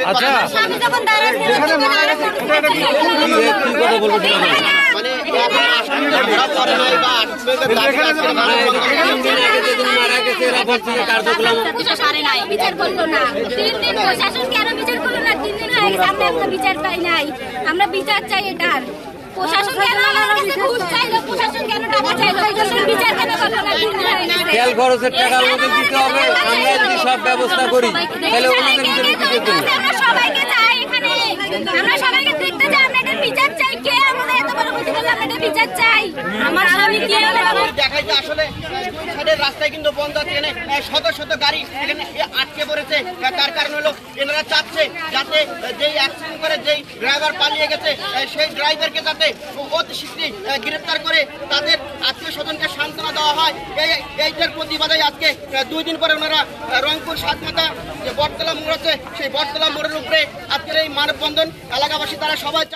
আচ্ছা আমি যখন দাঁড়াচ্ছি বিচার করলো না 3 দিন প্রশাসন কেন বিচার করলো না 3 দিন হয়ে গেছে আমরা বিচার পাই নাই আমরা বিচার চাই এটার প্রশাসন কেন আমাদের কাছে ঘুষ চাইলো প্রশাসন কেন টাকা চাইলো প্রশাসন বিচার কেন করলো না 3 দিন হয়ে গেছে তেল খরচের টাকা আমাদের দিতে হবে আমরা যদি সব ব্যবস্থা করি তাহলে ওনাদের বিচার দিতে হবে আমরা সবাইকে চাই এখানে আমরা সবাইকে দেখতে চাই আমরা এটা বিচার চাই কে আমাদের এত বড় ক্ষতি করলো আমরা এটা বিচার চাই আমার স্বামী কি দেখাই যে আসলে সাইডের রাস্তায় কিন্তু বন্ধ আছে এখানে শত শত গাড়ি এখানে আটকে পড়েছে তার কারণ হলো এনারা চাচ্ছে যাতে যেই অ্যাক্সিডেন্ট করে যেই ড্রাইভার পালিয়ে গেছে সেই ড্রাইভারকে যাতে অতি শীঘ্রই গ্রেফতার করে তাদের আত্মীয় স্বজনকে সান্ত্বনা দেওয়া হয় এইটার প্রতিবাদে আজকে 2 দিন পরে ওনারা রংপুর সাতমাথা যে বটতলা মোড় আছে সেই বটতলা মোড়ের উপরে আজকের এই মানববন্ধন এলাকাবাসী তারা সবাই